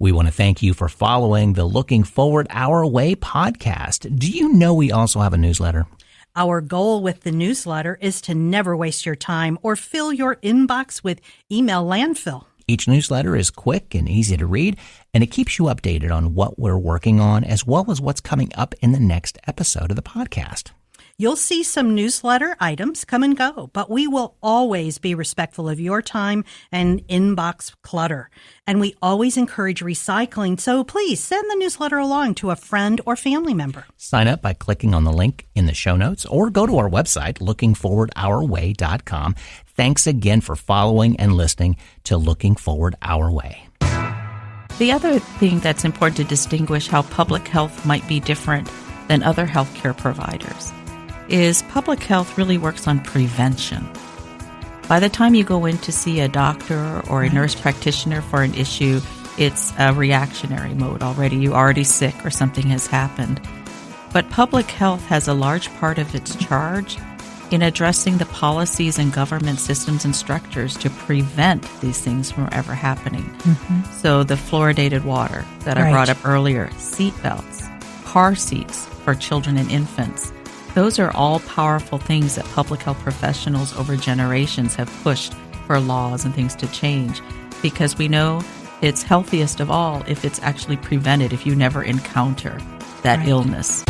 We want to thank you for following the Looking Forward Our Way podcast. Do you know we also have a newsletter? Our goal with the newsletter is to never waste your time or fill your inbox with email landfill. Each newsletter is quick and easy to read, and it keeps you updated on what we're working on as well as what's coming up in the next episode of the podcast. You'll see some newsletter items come and go, but we will always be respectful of your time and inbox clutter. And we always encourage recycling, so please send the newsletter along to a friend or family member. Sign up by clicking on the link in the show notes or go to our website, lookingforwardourway.com. Thanks again for following and listening to Looking Forward Our Way. The other thing that's important to distinguish how public health might be different than other healthcare providers is public health really works on prevention. By the time you go in to see a doctor or a nurse practitioner for an issue, it's a reactionary mode already. You're already sick or something has happened. But public health has a large part of its charge in addressing the policies and government systems and structures to prevent these things from ever happening. So the fluoridated water that I brought up earlier, seat belts, car seats for children and infants, those are all powerful things that public health professionals over generations have pushed for laws and things to change, because we know it's healthiest of all if it's actually prevented, if you never encounter that illness.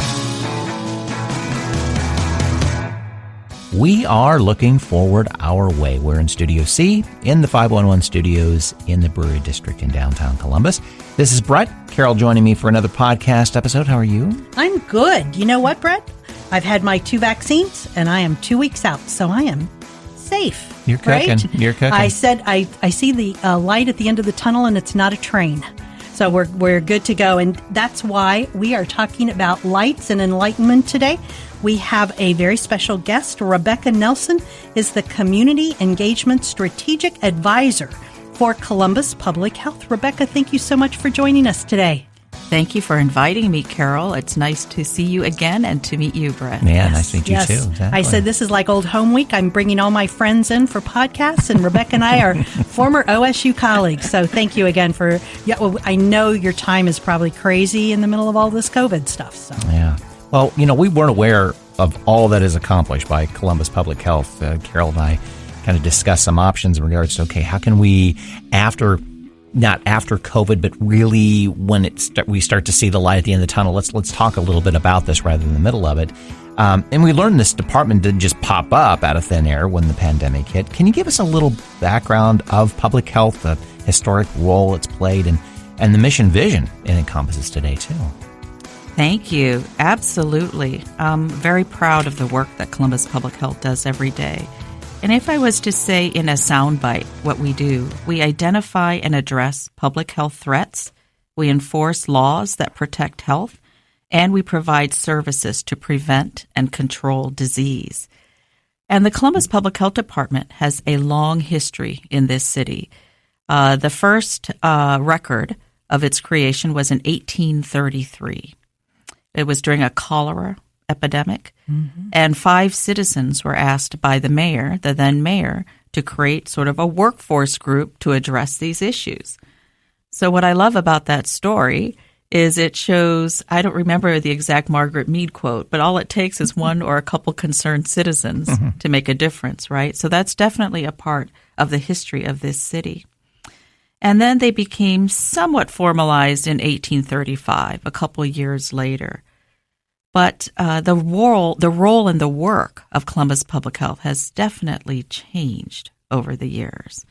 We are looking forward our way. We're in Studio C in the 511 studios in the Brewery District in downtown Columbus. This is Brett. Carol joining me for another podcast episode. How are you? I'm good. You know what, Brett? I've had my 2 vaccines, and I am 2 weeks out, so I am safe. You're cooking. Right? You're cooking. I said I see the light at the end of the tunnel, and it's not a train. So we're good to go, and that's why we are talking about lights and enlightenment today. We have a very special guest. Rebecca Nelson is the Community Engagement Strategic Advisor for Columbus Public Health. Rebecca, thank you so much for joining us today. Thank you for inviting me, Carol. It's nice to see you again and to meet you, Brett. Yeah, nice to meet you too. Exactly. I said this is like old home week. I'm bringing all my friends in for podcasts, and Rebecca and I are former OSU colleagues. So thank you again for, I know your time is probably crazy in the middle of all this COVID stuff. So. Yeah. Well, we weren't aware of all that is accomplished by Columbus Public Health. Carol and I kind of discussed some options in regards to, how can we, not after COVID, but really when we start to see the light at the end of the tunnel, let's talk a little bit about this rather than the middle of it. And we learned this department didn't just pop up out of thin air when the pandemic hit. Can you give us a little background of public health, the historic role it's played, and the mission vision it encompasses today, too? Thank you. Absolutely. I'm very proud of the work that Columbus Public Health does every day. And if I was to say in a soundbite what we do, we identify and address public health threats, we enforce laws that protect health, and we provide services to prevent and control disease. And the Columbus Public Health Department has a long history in this city. The first record of its creation was in 1833. It was during a cholera epidemic, and 5 citizens were asked by the then mayor, to create sort of a workforce group to address these issues. So what I love about that story is it shows, I don't remember the exact Margaret Mead quote, but all it takes is one or a couple concerned citizens to make a difference, right? So that's definitely a part of the history of this city. And then they became somewhat formalized in 1835, a couple years later. But the role and the work of Columbus Public Health has definitely changed over the years.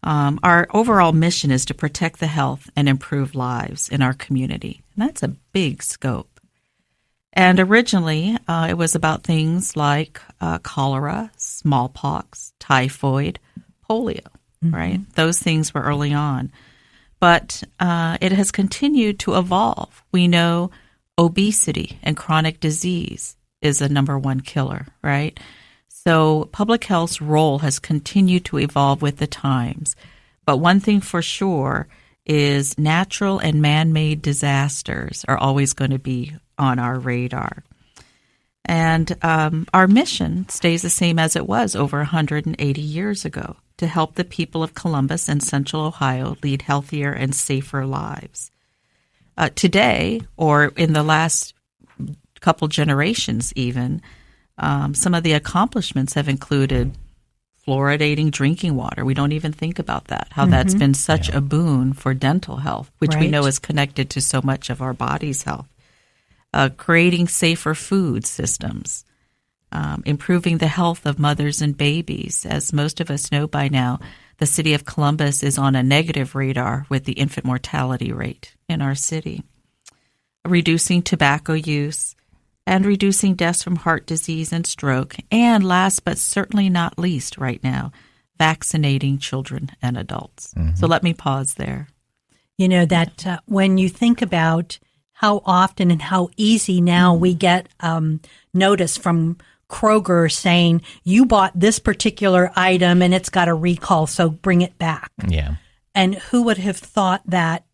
Our overall mission is to protect the health and improve lives in our community. And that's a big scope. And originally, it was about things like cholera, smallpox, typhoid, polio, right? Those things were early on. But it has continued to evolve. We know obesity and chronic disease is a number one killer, right? So public health's role has continued to evolve with the times. But one thing for sure is natural and man-made disasters are always going to be on our radar. And our mission stays the same as it was over 180 years ago, to help the people of Columbus and Central Ohio lead healthier and safer lives. Today, or in the last couple generations even, some of the accomplishments have included fluoridating drinking water. We don't even think about that, how that's been such a boon for dental health, which we know is connected to so much of our body's health. Creating safer food systems, improving the health of mothers and babies. As most of us know by now, the city of Columbus is on a negative radar with the infant mortality rate in our city. Reducing tobacco use and reducing deaths from heart disease and stroke. And last but certainly not least right now, vaccinating children and adults. So let me pause there. You know, that when you think about how often and how easy now we get notice from Kroger saying, you bought this particular item and it's got a recall, so bring it back. Yeah. And who would have thought that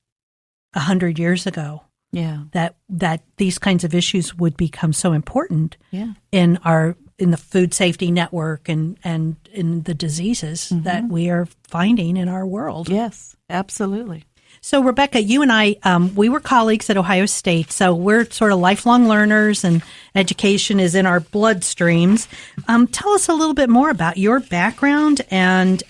100 years ago? Yeah. That these kinds of issues would become so important Yeah. in the food safety network and in the diseases that we are finding in our world. Yes, absolutely. So, Rebecca, you and I, we were colleagues at Ohio State, so we're sort of lifelong learners, and education is in our bloodstreams. Tell us a little bit more about your background and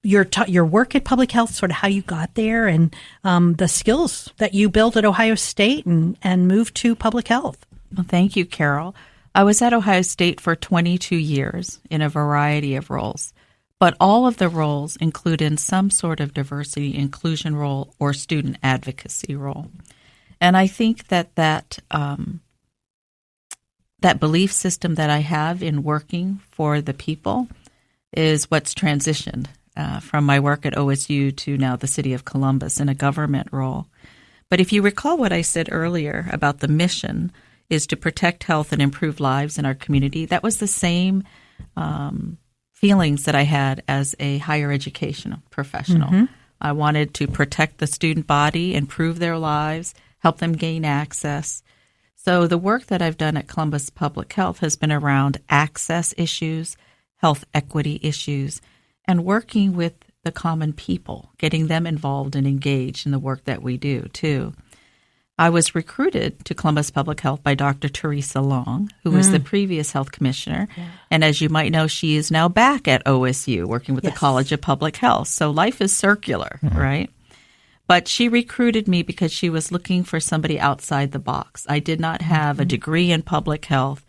your work at public health, sort of how you got there, and the skills that you built at Ohio State and moved to public health. Well, thank you, Carol. I was at Ohio State for 22 years in a variety of roles. But all of the roles include in some sort of diversity inclusion role or student advocacy role. And I think that belief system that I have in working for the people is what's transitioned from my work at OSU to now the city of Columbus in a government role. But if you recall what I said earlier about the mission is to protect health and improve lives in our community, that was the same feelings that I had as a higher education professional. I wanted to protect the student body, improve their lives, help them gain access. So the work that I've done at Columbus Public Health has been around access issues, health equity issues, and working with the common people, getting them involved and engaged in the work that we do, too. I was recruited to Columbus Public Health by Dr. Teresa Long, who was the previous health commissioner. Yeah. And as you might know, she is now back at OSU working with the College of Public Health. So life is circular, right? But she recruited me because she was looking for somebody outside the box. I did not have a degree in public health,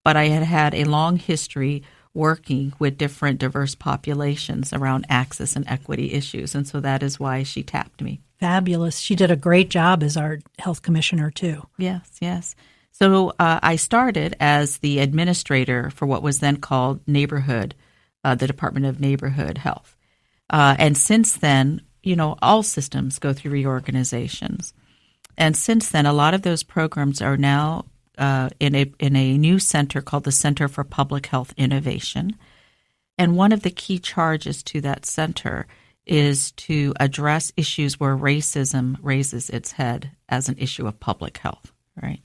but I had had a long history working with different diverse populations around access and equity issues. And so that is why she tapped me. Fabulous. She did a great job as our health commissioner, too. Yes, yes. So I started as the administrator for what was then called Neighborhood, the Department of Neighborhood Health. And since then, you know, all systems go through reorganizations. And since then, a lot of those programs are now in a new center called the Center for Public Health Innovation. And one of the key charges to that center is to address issues where racism raises its head as an issue of public health, right?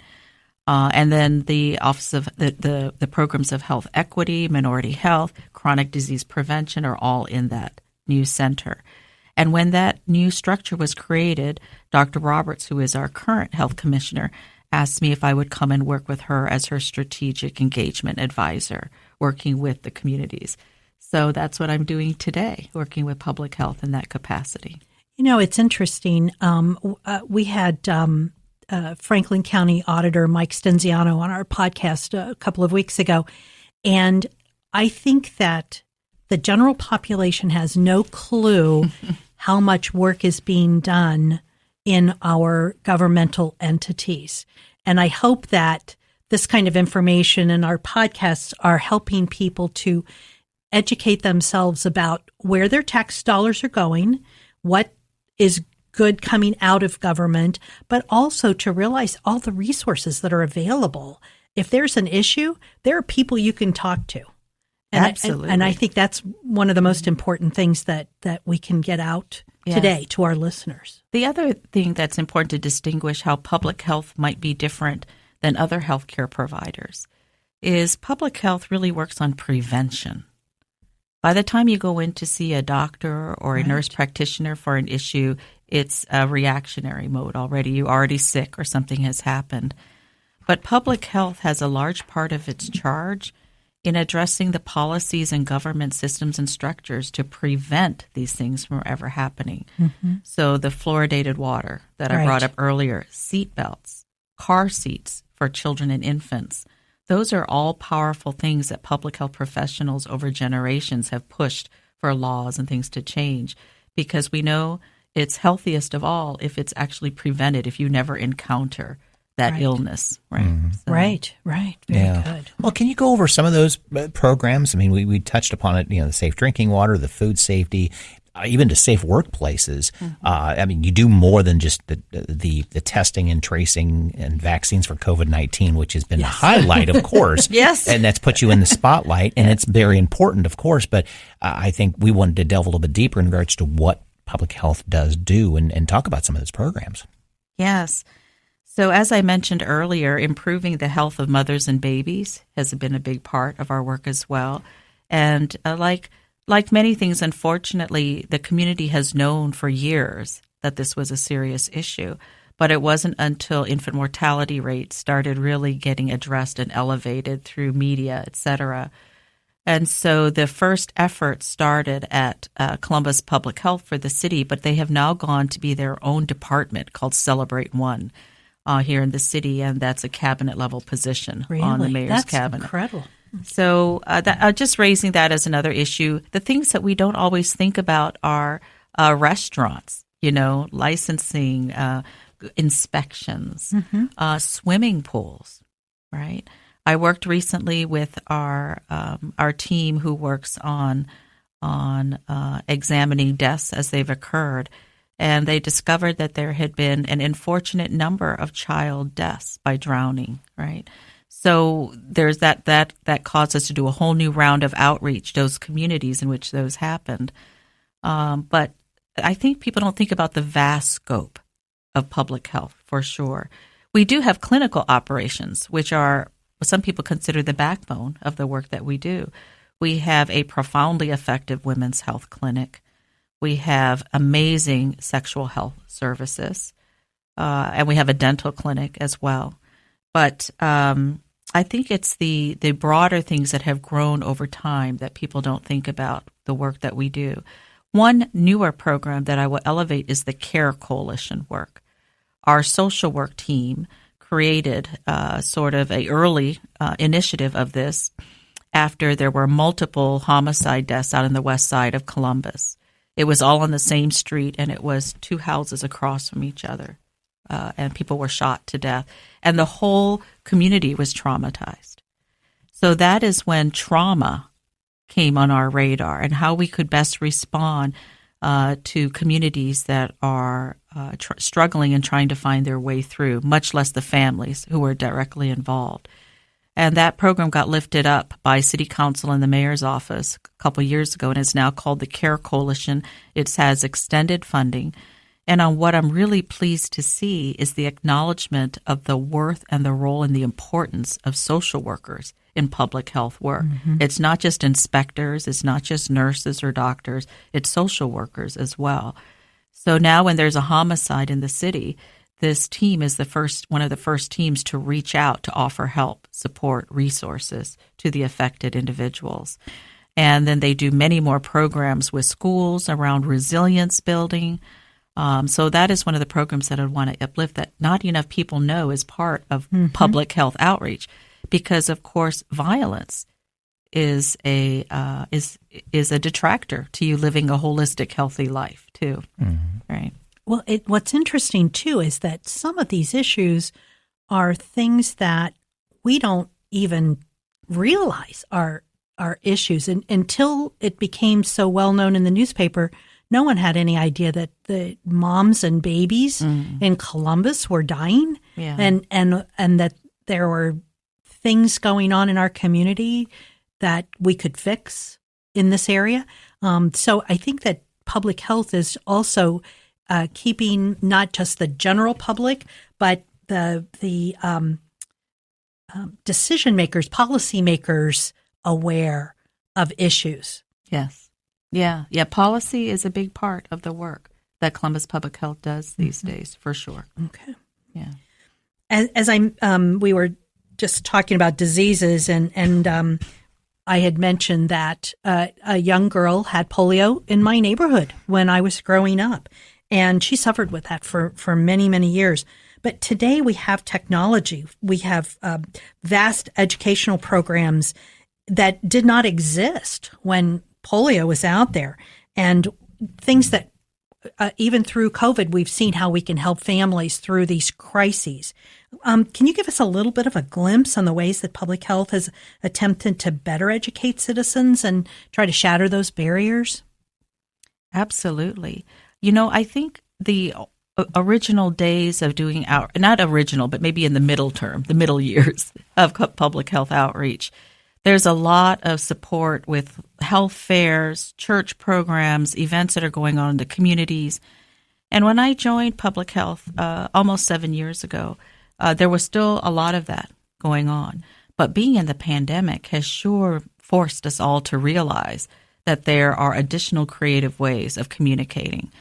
And then the Office of the Programs of Health Equity, Minority Health, Chronic Disease Prevention are all in that new center. And when that new structure was created, Dr. Roberts, who is our current health commissioner, asked me if I would come and work with her as her strategic engagement advisor, working with the communities. So that's what I'm doing today, working with public health in that capacity. You know, it's interesting. We had Franklin County Auditor Mike Stenziano on our podcast a couple of weeks ago, and I think that the general population has no clue how much work is being done in our governmental entities. And I hope that this kind of information and our podcasts are helping people to educate themselves about where their tax dollars are going, what is good coming out of government, but also to realize all the resources that are available. If there's an issue, there are people you can talk to. And Absolutely. And I think that's one of the most important things that we can get out today to our listeners. The other thing that's important to distinguish how public health might be different than other healthcare providers. is public health really works on prevention. By the time you go in to see a doctor or a nurse practitioner for an issue, it's a reactionary mode already. You're already sick or something has happened. But public health has a large part of its charge in addressing the policies and government systems and structures to prevent these things from ever happening. Mm-hmm. So the fluoridated water that I brought up earlier, seat belts, car seats for children and infants, those are all powerful things that public health professionals over generations have pushed for laws and things to change, because we know it's healthiest of all if it's actually prevented, if you never encounter that illness. Right. Mm-hmm. So. Right. Very good. Well, can you go over some of those programs? I mean, we touched upon it, the safe drinking water, the food safety, even to safe workplaces. Mm-hmm. I mean, you do more than just the testing and tracing and vaccines for COVID-19, which has been the highlight, of course. Yes. And that's put you in the spotlight, and it's very important, of course. But I think we wanted to delve a little bit deeper in regards to what public health does do and talk about some of those programs. Yes. So as I mentioned earlier, improving the health of mothers and babies has been a big part of our work as well. And like many things, unfortunately, the community has known for years that this was a serious issue. But it wasn't until infant mortality rates started really getting addressed and elevated through media, et cetera. And so the first effort started at Columbus Public Health for the city, but they have now gone to be their own department called Celebrate One here in the city, and that's a cabinet-level position on the mayor's cabinet. That's incredible. So just raising that as another issue. The things that we don't always think about are restaurants, licensing, inspections, swimming pools, right? I worked recently with our team who works on examining deaths as they've occurred, and they discovered that there had been an unfortunate number of child deaths by drowning, right? So there's that caused us to do a whole new round of outreach to those communities in which those happened. But I think people don't think about the vast scope of public health, for sure. We do have clinical operations, which are some people consider the backbone of the work that we do. We have a profoundly effective women's health clinic. We have amazing sexual health services, and we have a dental clinic as well. But I think it's the broader things that have grown over time that people don't think about the work that we do. One newer program that I will elevate is the Care Coalition work. Our social work team created sort of a early initiative of this after there were multiple homicide deaths out on the west side of Columbus. It was all on the same street, and it was two houses across from each other, and people were shot to death. And the whole community was traumatized. So that is when trauma came on our radar and how we could best respond to communities that are struggling and trying to find their way through, much less the families who were directly involved. And that program got lifted up by City Council and the Mayor's office a couple years ago, and it's now called the Care Coalition. It has extended funding. And what I'm really pleased to see is the acknowledgement of the worth and the role and the importance of social workers in public health work. Mm-hmm. It's not just inspectors, it's not just nurses or doctors, it's social workers as well. So now when there's a homicide in the city, this team is one of the first teams to reach out to offer help, support, resources to the affected individuals. And then they do many more programs with schools around resilience building. So that is one of the programs that I want to uplift that not enough people know is part of public health outreach, because of course violence is a detractor to you living a holistic, healthy life too, right? Well, what's interesting, too, is that some of these issues are things that we don't even realize are issues. And until it became so well known in the newspaper, no one had any idea that the moms and babies in Columbus were dying, and that there were things going on in our community that we could fix in this area. So I think that public health is also keeping not just the general public, but the decision makers, policy makers aware of issues. Yes. Yeah. Policy is a big part of the work that Columbus Public Health does these days, for sure. Okay. Yeah. As we were just talking about diseases, and I had mentioned that a young girl had polio in my neighborhood when I was growing up, and she suffered with that for many, many years. But today we have technology. We have vast educational programs that did not exist when polio was out there, and things that even through COVID, we've seen how we can help families through these crises. Can you give us a little bit of a glimpse on the ways that public health has attempted to better educate citizens and try to shatter those barriers? Absolutely. I think the original days of doing not original, but maybe in the middle years of public health outreach, there's a lot of support with health fairs, church programs, events that are going on in the communities. And when I joined public health almost 7 years ago, there was still a lot of that going on. But being in the pandemic has sure forced us all to realize that there are additional creative ways of communicating.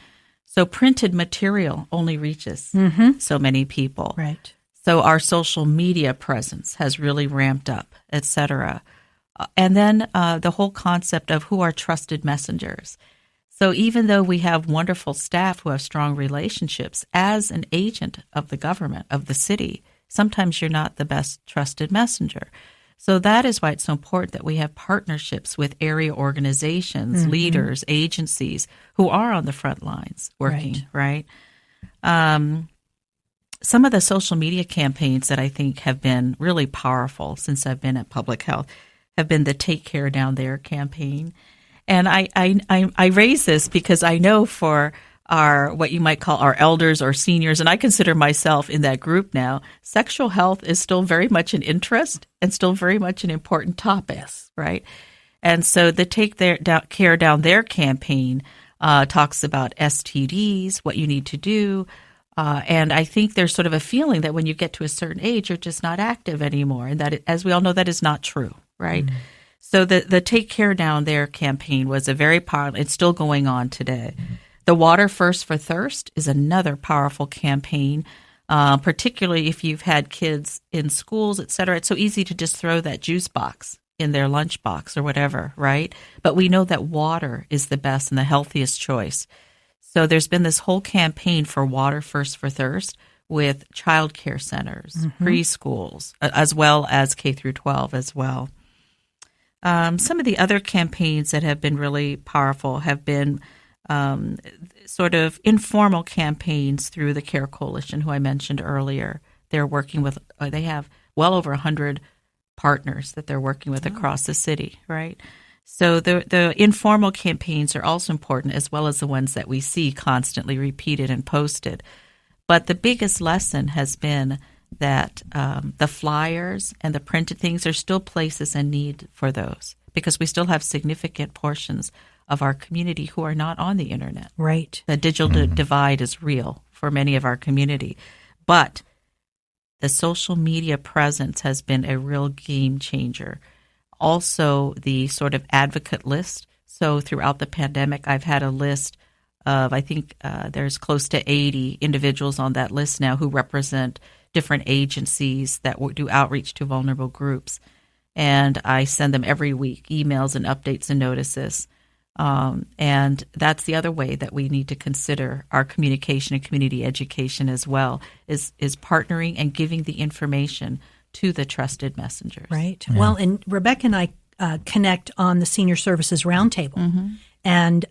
So printed material only reaches so many people. Right. So our social media presence has really ramped up, et cetera. And then the whole concept of who are trusted messengers. So even though we have wonderful staff who have strong relationships, as an agent of the government, of the city, sometimes you're not the best trusted messenger. So that is why it's so important that we have partnerships with area organizations, leaders, agencies who are on the front lines working, right? Some of the social media campaigns that I think have been really powerful since I've been at Public Health have been the Take Care Down There campaign. And I raise this because I know for our, what you might call our elders or seniors, and I consider myself in that group now, sexual health is still very much an interest and still very much an important topic, right? And so the Take Care Down There campaign talks about STDs, what you need to do. And I think there's sort of a feeling that when you get to a certain age, you're just not active anymore. And that, as we all know, that is not true, right? Mm-hmm. So the Take Care Down There campaign was a very powerful, it's still going on today. Mm-hmm. The Water First for Thirst is another powerful campaign, particularly if you've had kids in schools, et cetera. It's so easy to just throw that juice box in their lunch box or whatever, right? But we know that water is the best and the healthiest choice. So there's been this whole campaign for Water First for Thirst with child care centers, preschools, as well as K through 12 as well. Some of the other campaigns that have been really powerful have been sort of informal campaigns through the Care Coalition, who I mentioned earlier. They're working with, they have well over 100 partners that they're working with across the city, right? So the informal campaigns are also important, as well as the ones that we see constantly repeated and posted. But the biggest lesson has been that the flyers and the printed things are still places in need for those, because we still have significant portions of our community who are not on the internet. Right. The digital divide is real for many of our community. But the social media presence has been a real game changer. Also, the sort of advocate list. So throughout the pandemic, I've had a list of, I think there's close to 80 individuals on that list now who represent different agencies that do outreach to vulnerable groups. And I send them every week emails and updates and notices. And that's the other way that we need to consider our communication and community education as well, is partnering and giving the information to the trusted messengers. Right. Yeah. Well, and Rebecca and I connect on the Senior Services Roundtable. And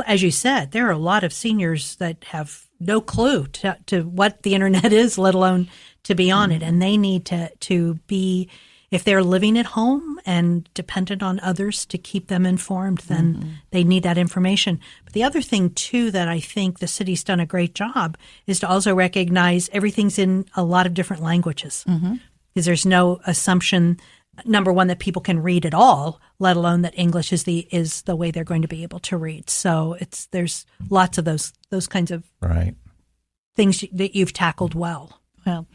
as you said, there are a lot of seniors that have no clue to what the internet is, let alone to be on it. And they need to be, if they're living at home and dependent on others to keep them informed, then they need that information. But the other thing, too, that I think the city's done a great job is to also recognize everything's in a lot of different languages. Because there's no assumption, number one, that people can read at all, let alone that English is the way they're going to be able to read. So there's lots of those kinds of things that you've tackled well. Well,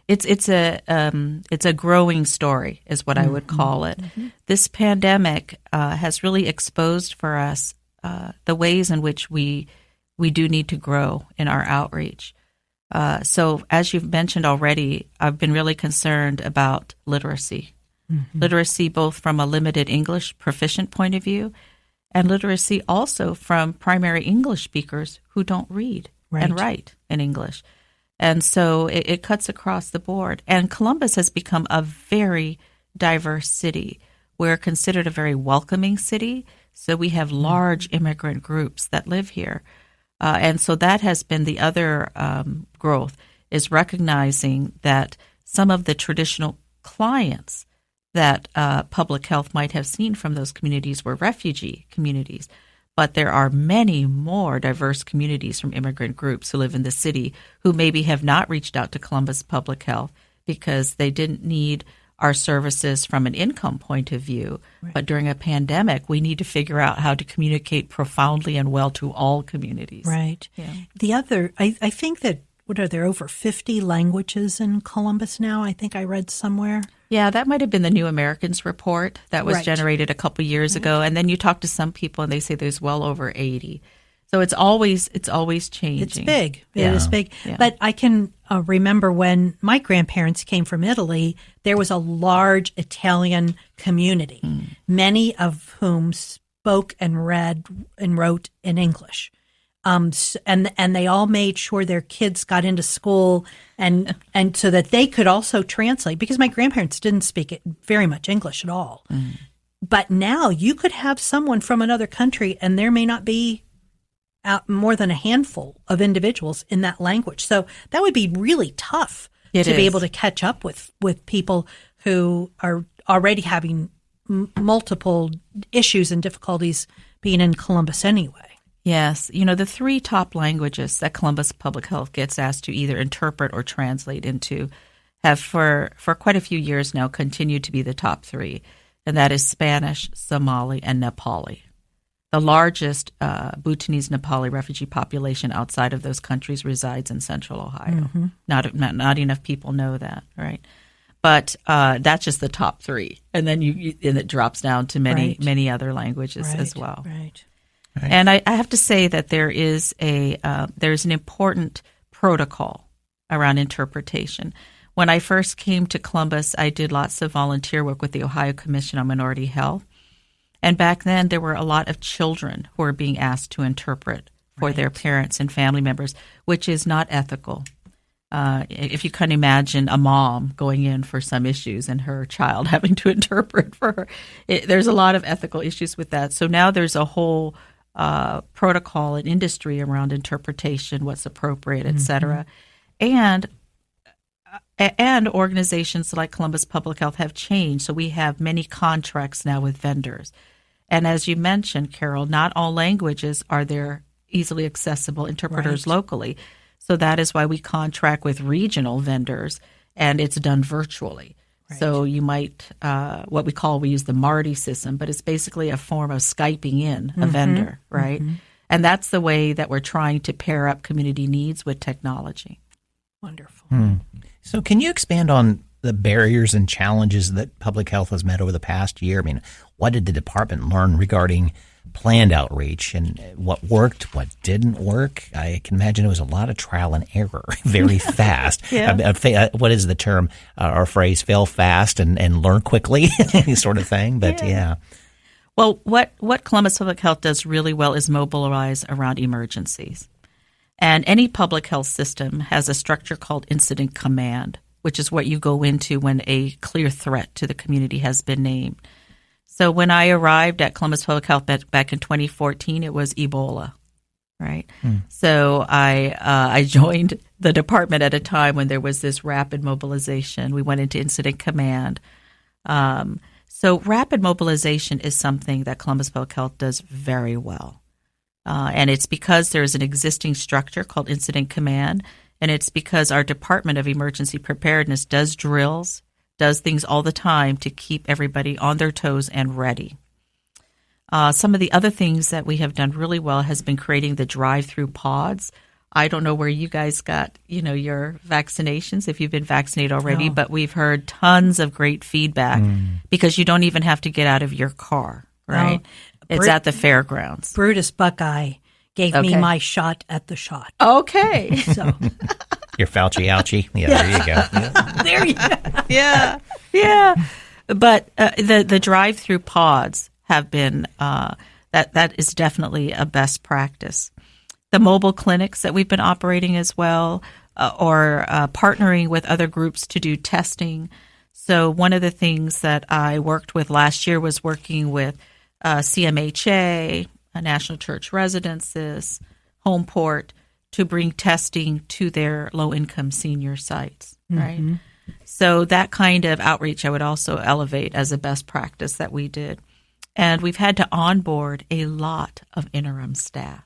It's a growing story, is what I would call it. This pandemic has really exposed for us the ways in which we do need to grow in our outreach. So, as you've mentioned already, I've been really concerned about literacy. Literacy both from a limited English proficient point of view, and literacy also from primary English speakers who don't read and write in English. And so it cuts across the board. And Columbus has become a very diverse city. We're considered a very welcoming city, so we have large immigrant groups that live here. And so that has been the other growth, is recognizing that some of the traditional clients that public health might have seen from those communities were refugee communities. But there are many more diverse communities from immigrant groups who live in the city who maybe have not reached out to Columbus Public Health because they didn't need our services from an income point of view. But during a pandemic, we need to figure out how to communicate profoundly and well to all communities. Right. Yeah. The other, I think that, what are there, over 50 languages in Columbus now? I think I read somewhere. Yeah, that might have been the New Americans report that was generated a couple years ago. And then you talk to some people and they say there's well over 80. So it's always changing. It's big. It is big. Yeah. But I can remember when my grandparents came from Italy, there was a large Italian community, many of whom spoke and read and wrote in English. And they all made sure their kids got into school and so that they could also translate, because my grandparents didn't speak it very much English at all. But now you could have someone from another country and there may not be more than a handful of individuals in that language. So that would be really tough be able to catch up with people who are already having multiple issues and difficulties being in Columbus anyway. Yes. You know, the three top languages that Columbus Public Health gets asked to either interpret or translate into have for quite a few years now continued to be the top three, and that is Spanish, Somali, and Nepali. The largest Bhutanese Nepali refugee population outside of those countries resides in central Ohio. Not enough people know that, right? But that's just the top three, and then and it drops down to many other languages as well. Right. And I have to say that there's an important protocol around interpretation. When I first came to Columbus, I did lots of volunteer work with the Ohio Commission on Minority Health. And back then, there were a lot of children who were being asked to interpret for their parents and family members, which is not ethical. If you can imagine a mom going in for some issues and her child having to interpret for her, there's a lot of ethical issues with that. So now there's a whole protocol and industry around interpretation, what's appropriate, et cetera. And organizations like Columbus Public Health have changed. So we have many contracts now with vendors. And as you mentioned, Carol, not all languages are there easily accessible interpreters locally. So that is why we contract with regional vendors, and it's done virtually. So you might, we use the MARTI system, but it's basically a form of Skyping in a vendor, right? And that's the way that we're trying to pair up community needs with technology. Wonderful. So can you expand on the barriers and challenges that public health has met over the past year? I mean, what did the department learn regarding planned outreach and what worked, what didn't work? I can imagine it was a lot of trial and error very fast. What is the term or phrase, fail fast and learn quickly sort of thing. But Well, what Columbus Public Health does really well is mobilize around emergencies. And any public health system has a structure called incident command, which is what you go into when a clear threat to the community has been named. So when I arrived at Columbus Public Health back in 2014, it was Ebola, right? So I joined the department at a time when there was this rapid mobilization. We went into incident command. So rapid mobilization is something that Columbus Public Health does very well. And it's because there's an existing structure called incident command, and it's because our Department of Emergency Preparedness does drills, does things all the time to keep everybody on their toes and ready. Some of the other things that we have done really well has been creating the drive-through pods. I don't know where you guys got, your vaccinations, if you've been vaccinated already, but we've heard tons of great feedback because you don't even have to get out of your car, right? It's at the fairgrounds. Brutus Buckeye gave me my shot at the shot. Okay. So Your Fauci ouchie. Yeah, there you go. Yeah. there you go. Yeah. But the drive-through pods have been that is definitely a best practice. The mobile clinics that we've been operating as well, or partnering with other groups to do testing. So one of the things that I worked with last year was working with CMHA, National Church Residences, Homeport, to bring testing to their low-income senior sites, right? Mm-hmm. So that kind of outreach I would also elevate as a best practice that we did. And we've had to onboard a lot of interim staff.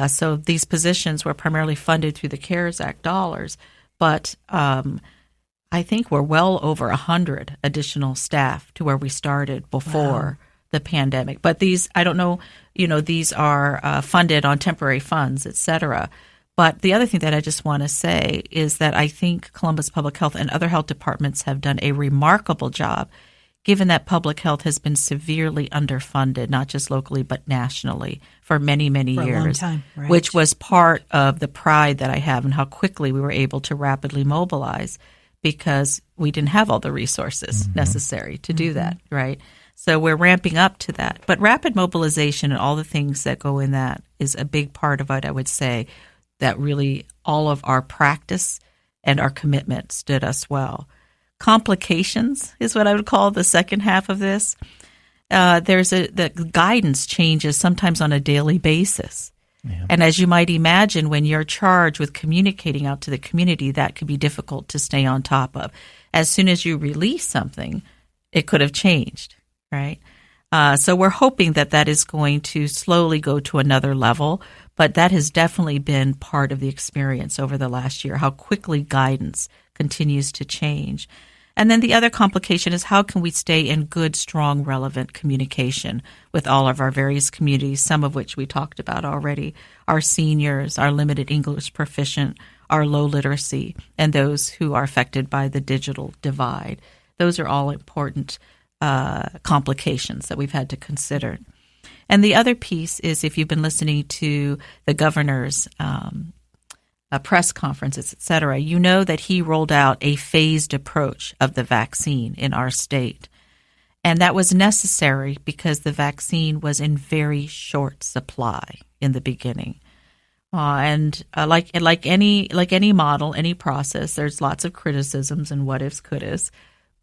So these positions were primarily funded through the CARES Act dollars, but I think we're well over 100 additional staff to where we started before the pandemic. But these, I don't know, these are funded on temporary funds, et cetera. But the other thing that I just want to say is that I think Columbus Public Health and other health departments have done a remarkable job, given that public health has been severely underfunded, not just locally but nationally, for many, many years, a long time, right. Which was part of the pride that I have in how quickly we were able to rapidly mobilize because we didn't have all the resources necessary to do that, right? So we're ramping up to that. But rapid mobilization and all the things that go in that is a big part of it, I would say, that really all of our practice and our commitment stood us well. Complications is what I would call the second half of this. The guidance changes sometimes on a daily basis. Yeah. And as you might imagine, when you're charged with communicating out to the community, that could be difficult to stay on top of. As soon as you release something, it could have changed, right? So we're hoping that is going to slowly go to another level, but that has definitely been part of the experience over the last year, how quickly guidance continues to change. And then the other complication is how can we stay in good, strong, relevant communication with all of our various communities, some of which we talked about already, our seniors, our limited English proficient, our low literacy, and those who are affected by the digital divide. Those are all important complications that we've had to consider. And the other piece is if you've been listening to the governor's press conferences, et cetera, you know that he rolled out a phased approach of the vaccine in our state. And that was necessary because the vaccine was in very short supply in the beginning. And like any model, any process, there's lots of criticisms and what ifs, could ifs.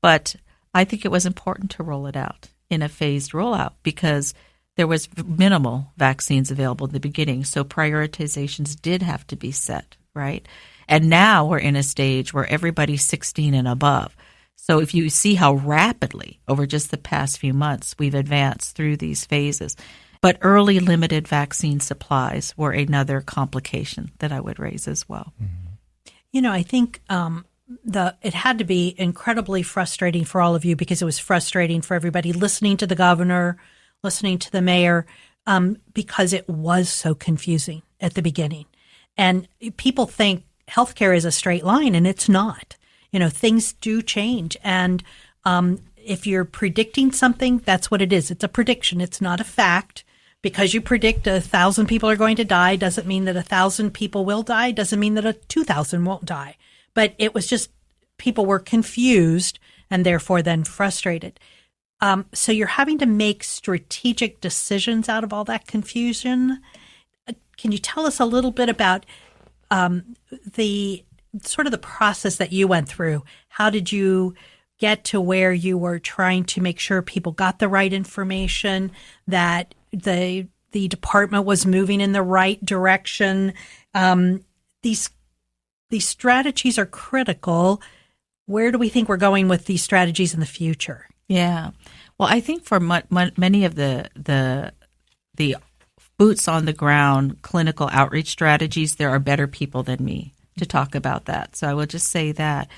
But I think it was important to roll it out in a phased rollout because there was minimal vaccines available in the beginning. So prioritizations did have to be set, right? And now we're in a stage where everybody's 16 and above. So if you see how rapidly over just the past few months we've advanced through these phases. But early limited vaccine supplies were another complication that I would raise as well. I think it had to be incredibly frustrating for all of you because it was frustrating for everybody listening to the governor, listening to the mayor, because it was so confusing at the beginning. And people think healthcare is a straight line, and it's not. Things do change. And if you're predicting something, that's what it is. It's a prediction. It's not a fact. Because you predict 1,000 people are going to die doesn't mean that 1,000 people will die, doesn't mean that 2,000 won't die. But it was just people were confused and therefore then frustrated. So you're having to make strategic decisions out of all that confusion. Can you tell us a little bit about the sort of the process that you went through? How did you get to where you were trying to make sure people got the right information, that the department was moving in the right direction? These strategies are critical. Where do we think we're going with these strategies in the future? Yeah. Well, I think for many of the boots on the ground clinical outreach strategies, there are better people than me to talk about that. So I will just say that.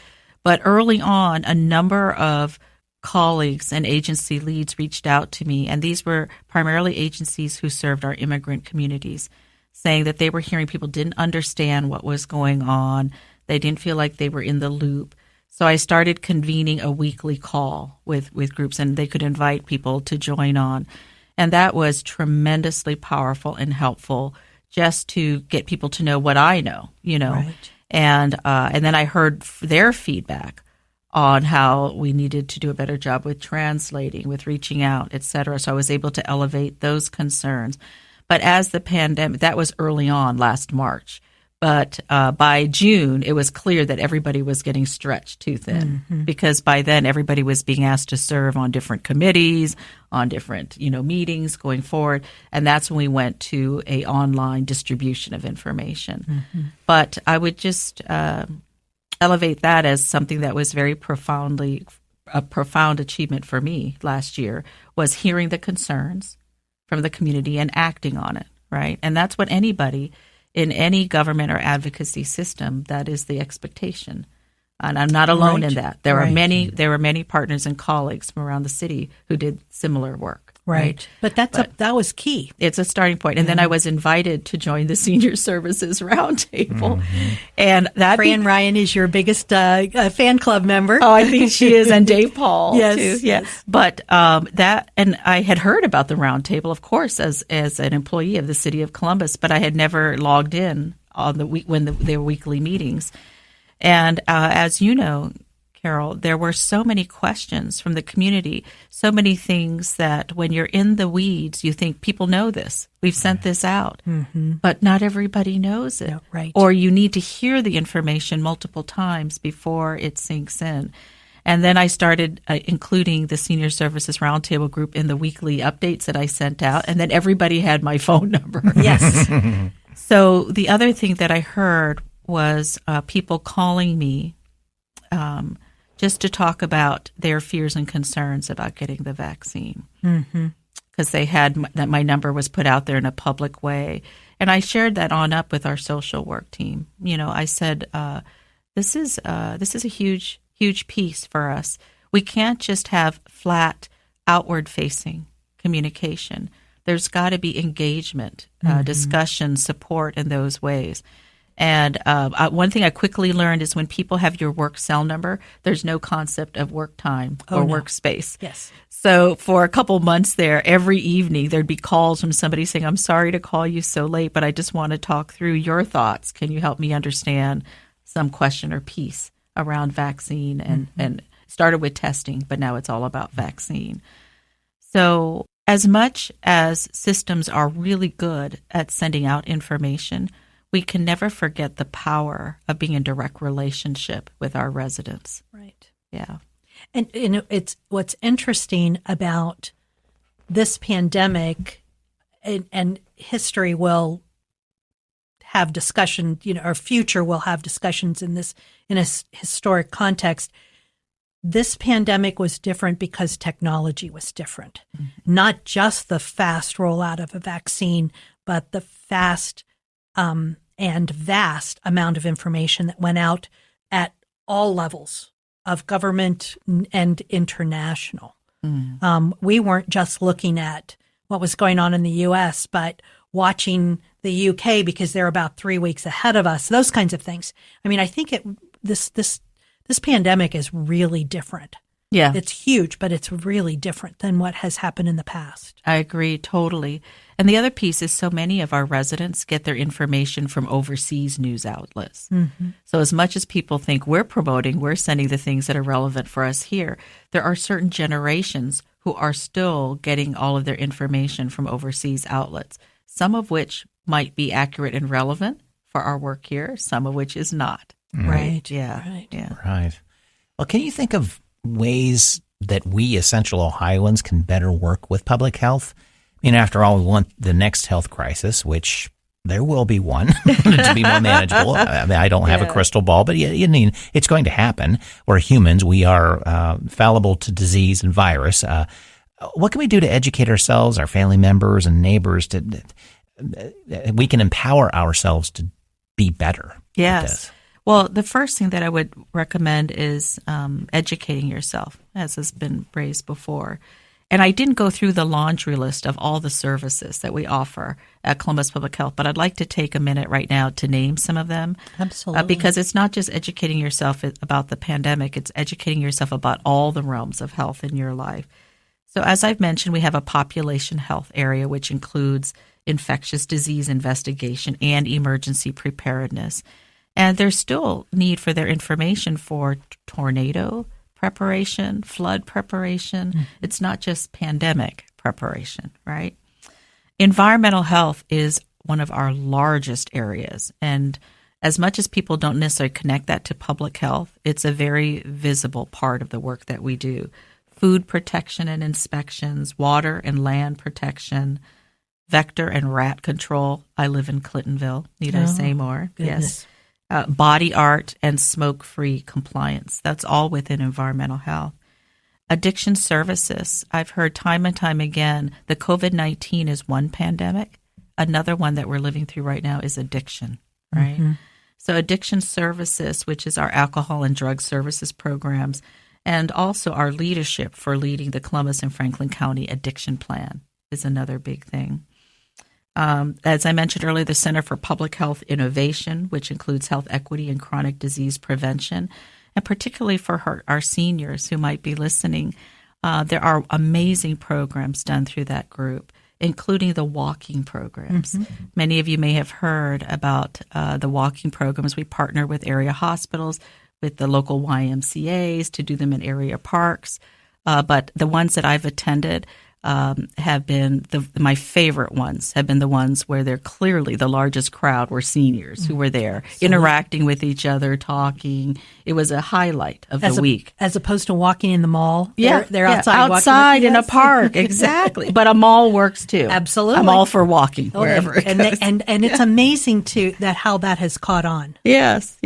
But early on, a number of colleagues and agency leads reached out to me, and these were primarily agencies who served our immigrant communities. saying that they were hearing people didn't understand what was going on. They didn't feel like they were in the loop. So I started convening a weekly call with groups, and they could invite people to join on. And that was tremendously powerful and helpful just to get people to know what I know, Right. And then I heard their feedback on how we needed to do a better job with translating, with reaching out, et cetera. So I was able to elevate those concerns. But as the pandemic, that was early on last March. But by June, it was clear that everybody was getting stretched too thin because by then everybody was being asked to serve on different committees, on different meetings going forward, and that's when we went to a online distribution of information. But I would just elevate that as something that was a profound achievement for me last year was hearing the concerns from the community and acting on it, right? And that's what anybody in any government or advocacy system, that is the expectation. And I'm not alone in that. There were many partners and colleagues from around the city who did similar work. Right. But that was key. It's a starting point. And then I was invited to join the Senior Services Roundtable. And that Fran Ryan is your biggest fan club member. Oh, I think she is. And Dave Paul, yes, too. Yes. But and I had heard about the roundtable, of course, as an employee of the city of Columbus, but I had never logged in on the week when their weekly meetings. And as you know, Carol, there were so many questions from the community, so many things that when you're in the weeds, you think people know this. We've sent this out, but not everybody knows it. Yeah, right. Or you need to hear the information multiple times before it sinks in. And then I started including the Senior Services Roundtable group in the weekly updates that I sent out, and then everybody had my phone number. Yes. So the other thing that I heard was people calling me just to talk about their fears and concerns about getting the vaccine. Because they had that my number was put out there in a public way. And I shared that on up with our social work team. I said, this is a huge, huge piece for us. We can't just have flat, outward-facing communication. There's got to be engagement, discussion, support in those ways. And one thing I quickly learned is when people have your work cell number, there's no concept of work time or workspace. Yes. So for a couple months there, every evening there'd be calls from somebody saying, I'm sorry to call you so late, but I just want to talk through your thoughts. Can you help me understand some question or piece around vaccine? And started with testing, but now it's all about vaccine. So as much as systems are really good at sending out information, we can never forget the power of being in direct relationship with our residents. Right. Yeah. And it's what's interesting about this pandemic, and history will have discussion, our future will have discussions in a historic context. This pandemic was different because technology was different. Not just the fast rollout of a vaccine, but the fast and vast amount of information that went out at all levels of government and international. We weren't just looking at what was going on in the U.S., but watching the U.K. because they're about 3 weeks ahead of us, those kinds of things. I mean, I think this pandemic is really different. Yeah. It's huge, but it's really different than what has happened in the past. I agree totally. And the other piece is so many of our residents get their information from overseas news outlets. So as much as people think we're sending the things that are relevant for us here, there are certain generations who are still getting all of their information from overseas outlets, some of which might be accurate and relevant for our work here, some of which is not. Right. Yeah. Right. Yeah. Right. Well, can you think of ways that we essential Ohioans can better work with public health? I mean, after all, we want the next health crisis, which there will be one, to be more manageable. I mean, I don't have a crystal ball, but it's going to happen. We're humans. We are fallible to disease and virus. What can we do to educate ourselves, our family members and neighbors we can empower ourselves to be better? Yes. Well, the first thing that I would recommend is educating yourself, as has been raised before. And I didn't go through the laundry list of all the services that we offer at Columbus Public Health, but I'd like to take a minute right now to name some of them. Absolutely. Because it's not just educating yourself about the pandemic, it's educating yourself about all the realms of health in your life. So as I've mentioned, we have a population health area, which includes infectious disease investigation and emergency preparedness. And there's still need for their information for tornado preparation, flood preparation. Mm-hmm. It's not just pandemic preparation, right? Environmental health is one of our largest areas. And as much as people don't necessarily connect that to public health, it's a very visible part of the work that we do. Food protection and inspections, water and land protection, vector and rat control. I live in Clintonville. Need I say more? Goodness. Yes. Body art and smoke-free compliance. That's all within environmental health. Addiction services. I've heard time and time again, the COVID-19 is one pandemic. Another one that we're living through right now is addiction, right? Mm-hmm. So addiction services, which is our alcohol and drug services programs, and also our leadership for leading the Columbus and Franklin County Addiction Plan is another big thing. As I mentioned earlier, the Center for Public Health Innovation, which includes health equity and chronic disease prevention, and particularly for our seniors who might be listening, there are amazing programs done through that group, including the walking programs. Mm-hmm. Many of you may have heard about the walking programs. We partner with area hospitals, with the local YMCAs to do them in area parks. But the ones that I've attended have been my favorite ones have been the ones where they're clearly the largest crowd were seniors who were there interacting with each other, talking. It was a highlight of the week. As opposed to walking in the mall. Yeah. They're outside. Outside in a park. Exactly. But a mall works too. Absolutely. I'm all for walking wherever it goes. And it's amazing too how that has caught on. Yes.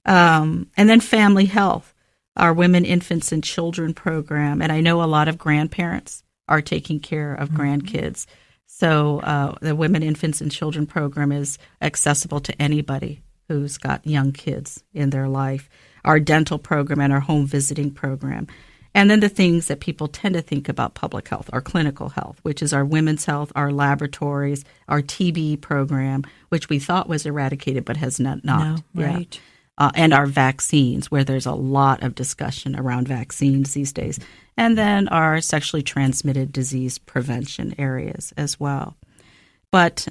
And then family health, our women, infants, and children program. And I know a lot of grandparents are taking care of grandkids. So the Women, Infants, and Children program is accessible to anybody who's got young kids in their life. Our dental program and our home visiting program. And then the things that people tend to think about public health, our clinical health, which is our women's health, our laboratories, our TB program, which we thought was eradicated but has not. No, right. And our vaccines, where there's a lot of discussion around vaccines these days. And then our sexually transmitted disease prevention areas as well. But,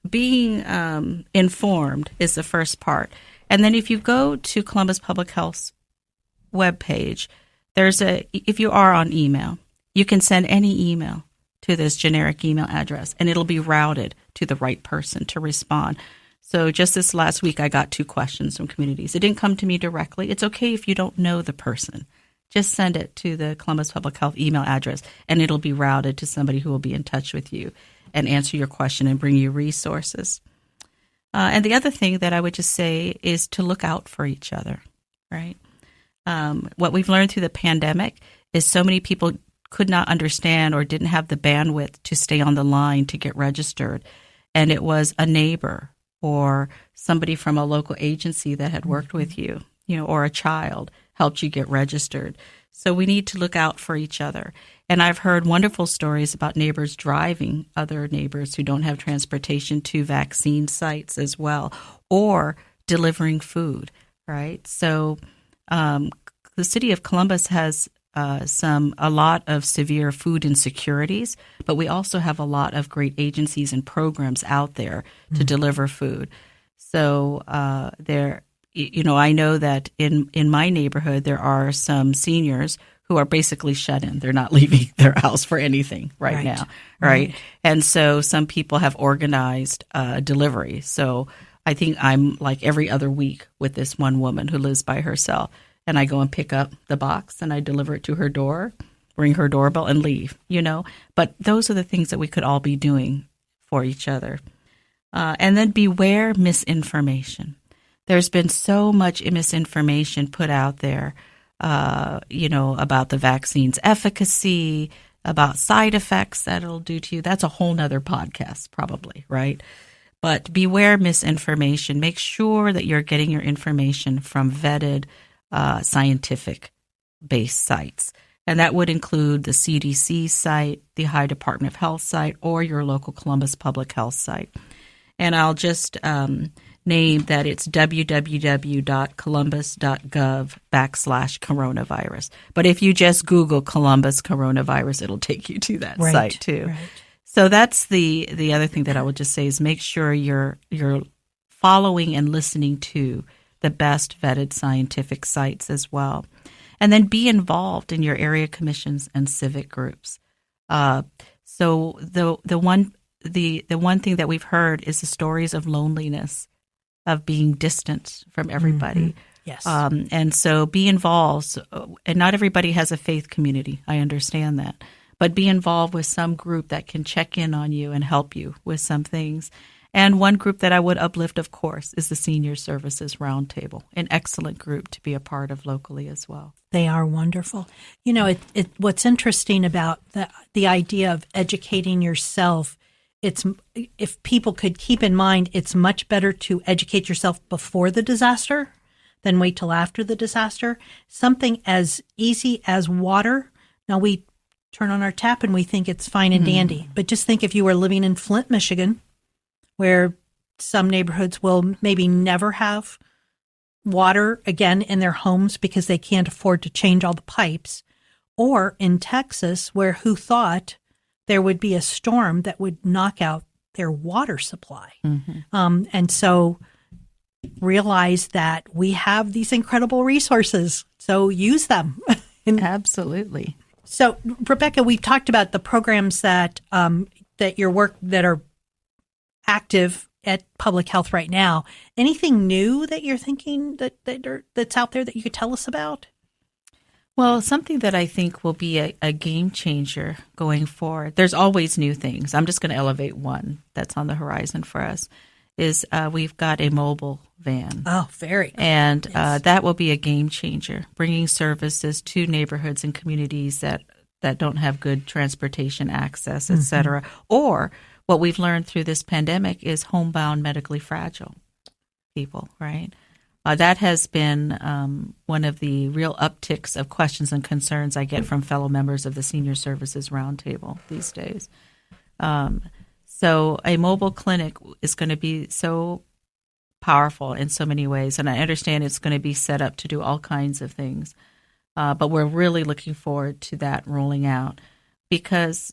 being informed is the first part. And then if you go to Columbus Public Health's webpage, if you are on email, you can send any email to this generic email address, and it'll be routed to the right person to respond. So just this last week, I got 2 questions from communities. It didn't come to me directly. It's okay if you don't know the person. Just send it to the Columbus Public Health email address, and it'll be routed to somebody who will be in touch with you and answer your question and bring you resources. And the other thing that I would just say is to look out for each other, right? What we've learned through the pandemic is so many people could not understand or didn't have the bandwidth to stay on the line to get registered. And it was a neighbor or somebody from a local agency that had worked with you, or a child helped you get registered. So we need to look out for each other. And I've heard wonderful stories about neighbors driving other neighbors who don't have transportation to vaccine sites as well, or delivering food, right? So the city of Columbus has a lot of severe food insecurities, but we also have a lot of great agencies and programs out there to deliver food. So I know that in my neighborhood, there are some seniors who are basically shut in. They're not leaving their house for anything right now, right? And so some people have organized delivery. So I think I'm like every other week with this one woman who lives by herself. And I go and pick up the box and I deliver it to her door, ring her doorbell, and leave, But those are the things that we could all be doing for each other. And then beware misinformation. There's been so much misinformation put out there, about the vaccine's efficacy, about side effects that it'll do to you. That's a whole nother podcast probably, right? But beware misinformation. Make sure that you're getting your information from vetted scientific based sites. And that would include the CDC site, the High Department of Health site, or your local Columbus Public Health site. And I'll just name that it's www.columbus.gov/coronavirus. But if you just Google Columbus coronavirus, it'll take you to that site too. Right. So that's the other thing that I would just say is make sure you're following and listening to the best vetted scientific sites as well. And then be involved in your area commissions and civic groups. So the one thing that we've heard is the stories of loneliness, of being distant from everybody. Mm-hmm. Yes. And so be involved. And not everybody has a faith community. I understand that. But be involved with some group that can check in on you and help you with some things. And one group that I would uplift, of course, is the Senior Services Roundtable, an excellent group to be a part of locally as well. They are wonderful. You know, what's interesting about the idea of educating yourself, if people could keep in mind, it's much better to educate yourself before the disaster than wait till after the disaster. Something as easy as water. Now, we turn on our tap and we think it's fine and dandy. But just think if you were living in Flint, Michigan, where some neighborhoods will maybe never have water again in their homes because they can't afford to change all the pipes, or in Texas, where who thought there would be a storm that would knock out their water supply. Mm-hmm. And so realize that we have these incredible resources, so use them. Absolutely. So, Rebecca, we've talked about the programs that your work that are active at Public Health right now. Anything new that you're thinking that's out there that you could tell us about? Well, something that I think will be a game changer going forward. There's always new things. I'm just going to elevate one that's on the horizon for us. Is we've got a mobile van. Oh, very cool. And yes. That will be a game changer, bringing services to neighborhoods and communities that don't have good transportation access, et cetera. Or what we've learned through this pandemic is homebound medically fragile people, right? That has been one of the real upticks of questions and concerns I get from fellow members of the Senior Services Roundtable these days. So a mobile clinic is going to be so powerful in so many ways, and I understand it's going to be set up to do all kinds of things. But we're really looking forward to that rolling out because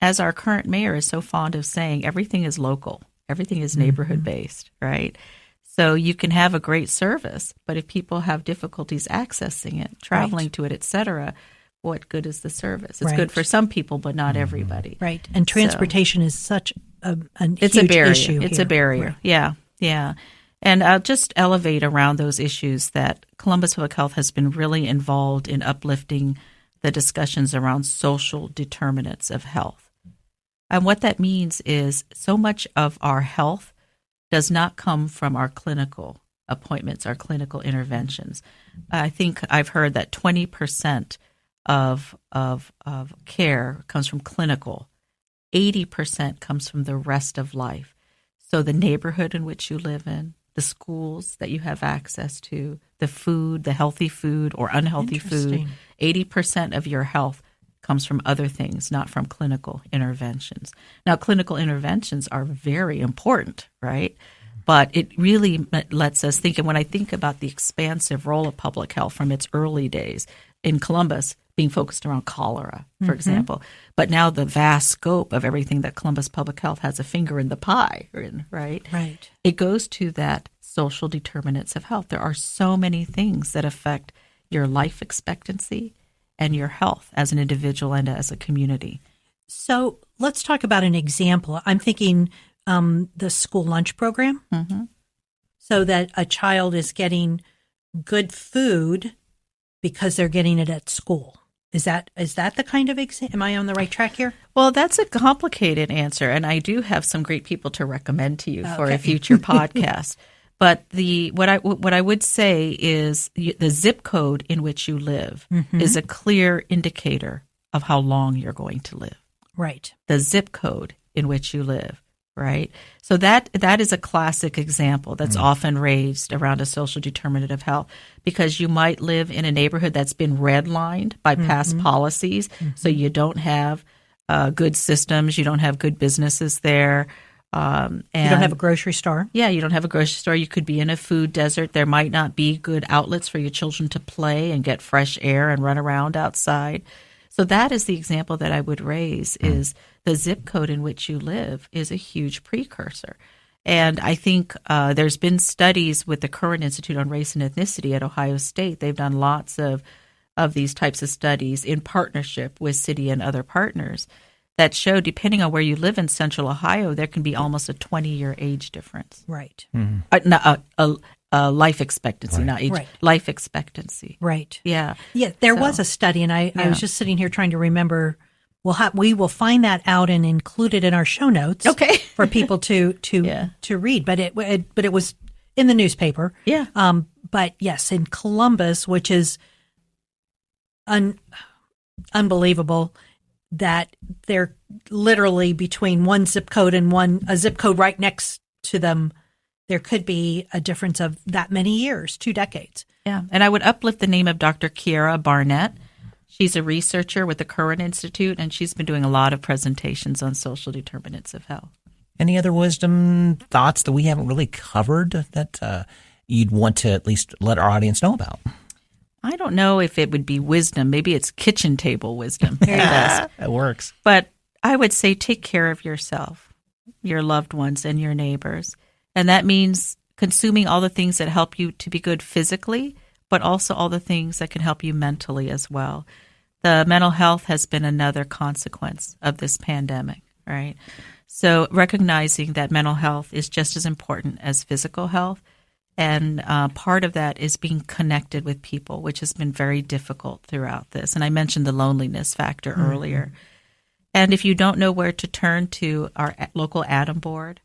as our current mayor is so fond of saying, everything is local, everything is neighborhood-based, right? So you can have a great service, but if people have difficulties accessing it, traveling to it, et cetera, what good is the service? It's good for some people, but not everybody. Right. And transportation is such a it's huge a barrier. issue. It's here. a barrier. Right. Yeah. And I'll just elevate around those issues that Columbus Public Health has been really involved in uplifting the discussions around social determinants of health. And what that means is so much of our health does not come from our clinical appointments, our clinical interventions. I think I've heard that 20% of care comes from clinical. 80% comes from the rest of life. So the neighborhood in which you live in, the schools that you have access to, the food, the healthy food or unhealthy food, 80% of your health comes from other things, not from clinical interventions. Now, clinical interventions are very important, right? But it really lets us think, and when I think about the expansive role of public health from its early days in Columbus, being focused around cholera, for example, but now the vast scope of everything that Columbus Public Health has a finger in the pie in, right? Right. It goes to that social determinants of health. There are so many things that affect your life expectancy and your health as an individual and as a community. So let's talk about an example. I'm thinking the school lunch program, so that a child is getting good food because they're getting it at school. Is that the kind of am I on the right track here? Well, that's a complicated answer, and I do have some great people to recommend to you for a future podcast. But what I would say is the zip code in which you live is a clear indicator of how long you're going to live. Right. The zip code in which you live right? So that is a classic example that's often raised around a social determinant of health, because you might live in a neighborhood that's been redlined by past policies, so you don't have good systems, you don't have good businesses there. And you don't have a grocery store. Yeah, you don't have a grocery store. You could be in a food desert. There might not be good outlets for your children to play and get fresh air and run around outside. So that is the example that I would raise, is the zip code in which you live is a huge precursor. And I think there's been studies with the Curran Institute on Race and Ethnicity at Ohio State. They've done lots of these types of studies in partnership with city and other partners that show, depending on where you live in Central Ohio, there can be almost a 20-year age difference. Right. Life expectancy, not age. Right. Life expectancy. Right. Yeah. Yeah, there was a study, and I was just sitting here trying to remember. We will find that out and include it in our show notes. Okay. For people to read. But it was in the newspaper. Yeah. But yes, in Columbus, which is unbelievable, that they're literally between one zip code and a zip code right next to them, there could be a difference of that many years, 2 decades. Yeah, and I would uplift the name of Dr. Kiara Barnett. She's a researcher with the Curran Institute, and she's been doing a lot of presentations on social determinants of health. Any other wisdom thoughts that we haven't really covered that you'd want to at least let our audience know about? I don't know if it would be wisdom. Maybe it's kitchen table wisdom. That works. But I would say take care of yourself, your loved ones, and your neighbors. And that means consuming all the things that help you to be good physically, but also all the things that can help you mentally as well. The mental health has been another consequence of this pandemic, right? So recognizing that mental health is just as important as physical health. And part of that is being connected with people, which has been very difficult throughout this. And I mentioned the loneliness factor earlier. And if you don't know where to turn to our local ADAM board,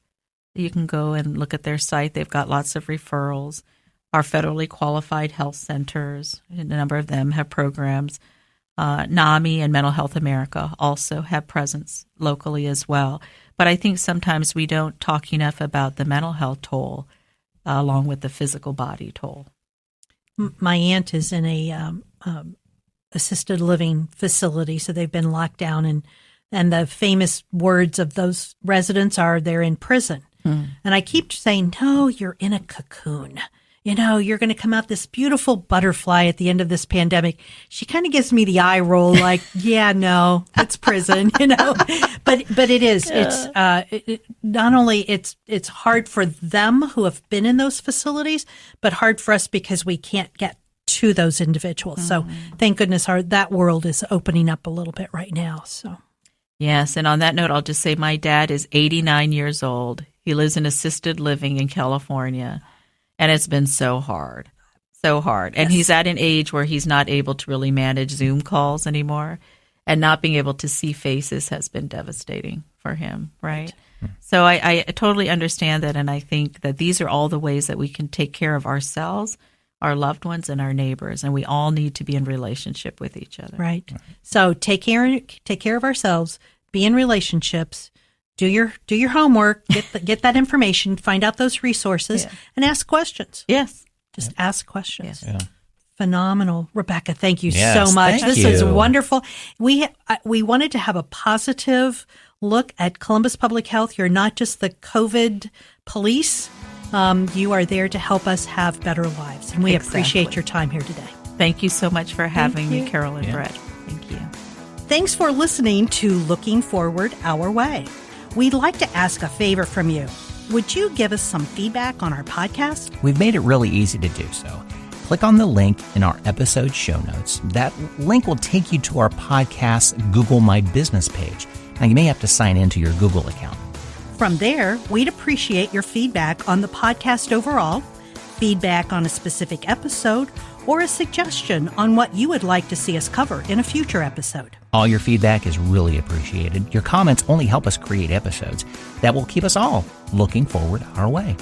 you can go and look at their site. They've got lots of referrals. Our federally qualified health centers, a number of them have programs. NAMI and Mental Health America also have presence locally as well. But I think sometimes we don't talk enough about the mental health toll along with the physical body toll. My aunt is in a assisted living facility, so they've been locked down, and the famous words of those residents are they're in prison. And I keep saying, no, you're in a cocoon. You know, you're going to come out this beautiful butterfly at the end of this pandemic. She kind of gives me the eye roll like, yeah, no, it's prison, you know, but it is, it's, not only it's hard for them who have been in those facilities, but hard for us because we can't get to those individuals. So thank goodness that world is opening up a little bit right now. So. Yes. And on that note, I'll just say my dad is 89 years old. He lives in assisted living in California. And it's been so hard. And he's at an age where he's not able to really manage Zoom calls anymore. And not being able to see faces has been devastating for him, right? So I totally understand that. And I think that these are all the ways that we can take care of ourselves, our loved ones, and our neighbors. And we all need to be in relationship with each other. Right. So take care of ourselves, be in relationships. Do your homework, get that information, find out those resources, and ask questions. Yes. Just ask questions. Yes. Yeah. Phenomenal. Rebecca, thank you so much. This is wonderful. We wanted to have a positive look at Columbus Public Health. You're not just the COVID police. You are there to help us have better lives. And we appreciate your time here today. Thank you so much for having me, Carol and Brett. Thank you. Thanks for listening to Looking Forward Our Way. We'd like to ask a favor from you. Would you give us some feedback on our podcast? We've made it really easy to do so. Click on the link in our episode show notes. That link will take you to our podcast Google My Business page. Now, you may have to sign into your Google account. From there, we'd appreciate your feedback on the podcast overall, feedback on a specific episode, or a suggestion on what you would like to see us cover in a future episode. All your feedback is really appreciated. Your comments only help us create episodes that will keep us all looking forward our way.